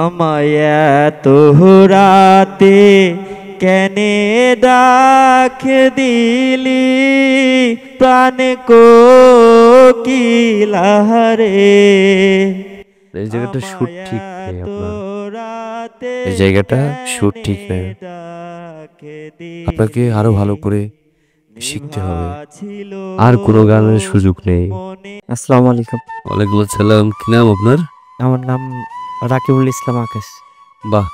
আমায় এত রাতে কেনে ডাক দিলি প্রাণ কোকিলা রে। এই জায়গাটা শুট ঠিক নেই আপনার, এই জায়গাটা শুট ঠিক নেই, আপনাকে আরো ভালো করে শিখতে হবে। আর কোনো গানের সুযোগ নেই। আসসালামু আলাইকুম। ওয়ালাইকুম আসসালাম। কি নাম আপনার? আমার নাম রাকিবুল ইসলাম আকাশ। বাহ,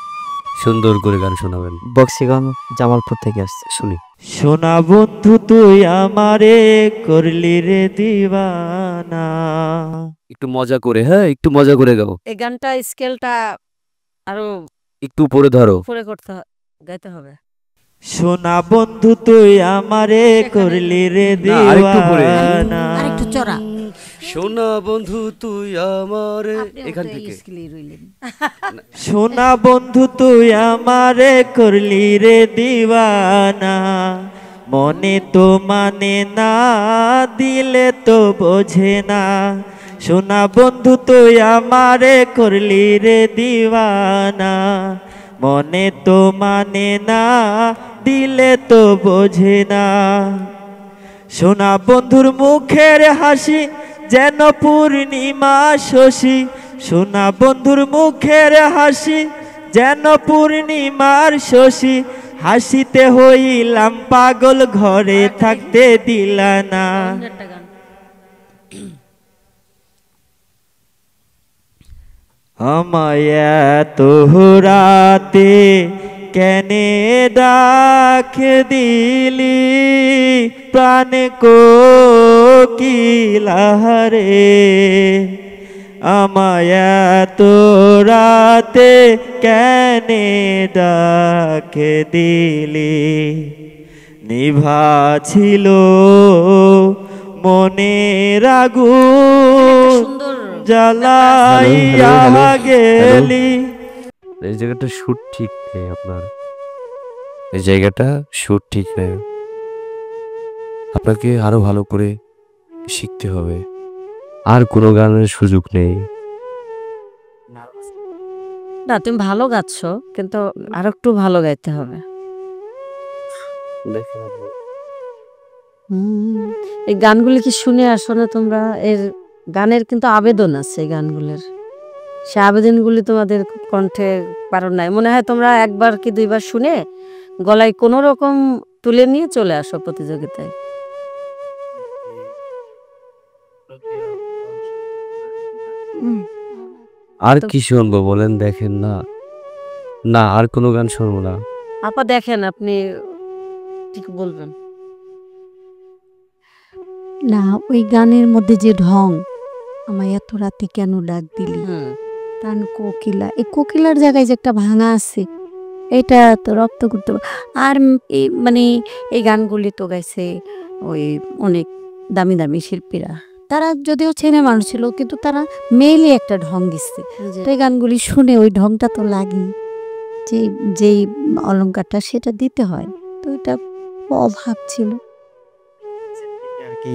সুন্দর করে গান শোনাবেন। বক্সিগঞ্জ জামালপুর থেকে আসছে। শুনি। সোনা বন্ধু তুই আমারে করলি রে দিওয়ানা। একটু মজা করে, হ্যাঁ একটু মজা করে গাও। এই গানটা স্কেলটা আরো একটু উপরে ধরো। উপরে গাইতে হবে। সোনা বন্ধু তুই আমারে করলি রে দিওয়ানা। আরেকটু চড়া। সোনা বন্ধু তুই আমারে, এখান থেকে। সোনা বন্ধু তুই আমারে করলি রে দিওয়ানা, মনে তো মানে না দিলে তো বোঝে না। সোনা বন্ধু তুই আমারে করলি রে দিওয়ানা, মনে তো মানে না দিলে তো বোঝে না। সোনা বন্ধুর মুখের হাসি যেন পূর্ণিমা শশী, সোনা বন্ধুর মুখের হাসি যেন পূর্ণিমার শশী, হাসিতে হইলাম পাগল ঘরে থাকতে দিলা না। আমায় এত রাতে কেনে ডাক দিলি প্রাণ কোকিলা রে। আমায় এত রাতে কেনে ডাক দিলি, নিভা ছিল মনের আগুন জ্বালাইয়া গেলি। এই জায়গাটা শুট ঠিক নেই আপনার, এই জায়গাটা শুট ঠিক নেই, আপনাকে আরো ভালো করে শিখতে হবে। আর কোনো গানের সুযোগ নেই। না, তুমি ভালো গাচ্ছ, কিন্তু আর একটু ভালো গাইতে হবে। এই গানগুলি কি শুনে আসো না তোমরা? এর গানের কিন্তু আবেদন আছে, এই গানগুলোর সে আবেদনগুলি তোমাদের কণ্ঠে পারো নাই। মনে হয় তোমরা একবার কি দুইবার শুনে গলায় কোনো রকম তুলে নিয়ে চলে আসো প্রতিযোগিতায়। আর কি শুনবো বলেন? দেখেন না, না আর কোনো গান শুনবো না। আপা দেখেন, আপনি ঠিক বলবেন না। ওই গানের মধ্যে যে ঢং, আমায় এত রাতে কেন ডাক দিলি প্রাণ কোকিলা, এই কোকিলার জায়গায় যে একটা ভাঙা আছে, এটা তো রপ্ত করতে আর এই মানে এই গানগুলি তো গাইছে ওই অনেক দামি দামি শিল্পীরা। তারা যদিও ছেলে মানুষ ছিল, কিন্তু তারা মেইলি একটা ঢং দিচ্ছে। তো এই গানগুলি শুনে ওই ঢংটা তো লাগে, যেই অলংকারটা সেটা দিতে হয়। তো এটা অভাব ছিল আর কি,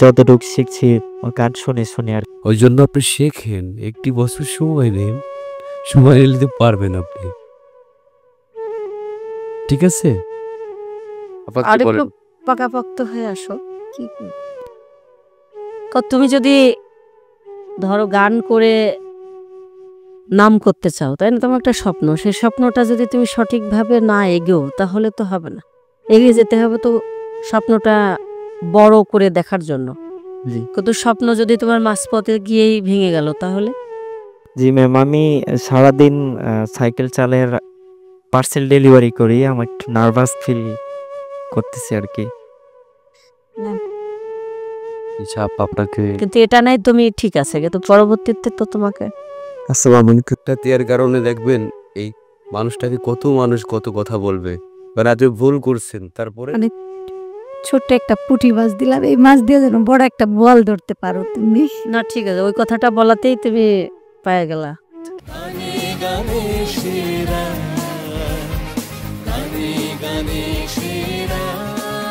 যতটুকু শিখছি ও গান শুনে শুনে আর। ওই জন্য আপনি শেখেন, একটি বছর সময় নেন, সময় নিতে পারবেন আপনি, ঠিক আছে? আর একটু পাকাপোক্ত হয়ে আসো। কি তুমি যদি ধরো গান করে নাম করতে চাও, তাই না? তোমার একটা স্বপ্ন, সেই স্বপ্নটা যদি তুমি সঠিকভাবে না এগোও তাহলে তো হবে না। এগিয়ে যেতে হবে তো স্বপ্নটা বড় করে দেখার জন্য। কিন্তু স্বপ্ন যদি তোমার মাঝপথে গিয়েই ভেঙে গেল তাহলে? জি ম্যাম, আমি সারাদিন সাইকেল চালের পার্সেল ডেলিভারি করি, আমার একটু নার্ভাস ফিল করতেছি আর কি। আপনাকে কিন্তু এটা নাই তুমি ঠিক আছে, কিন্তু পরবর্তীতে তো তোমাকে আসসালামু আলাইকুম এর কারণে দেখবেন এই মানুষটাকে কত মানুষ কত কথা বলবে, কারণ আপনি ভুল করছেন। তারপরে মানে ছোট্ট একটা পুঁটি মাছ দিলাম, এই মাছ দিয়ে যেন বড় একটা বোয়াল ধরতে পারো তুমি। না, ঠিক আছে, ওই কথাটা বলাতেই তুমি পেয়ে গেলা।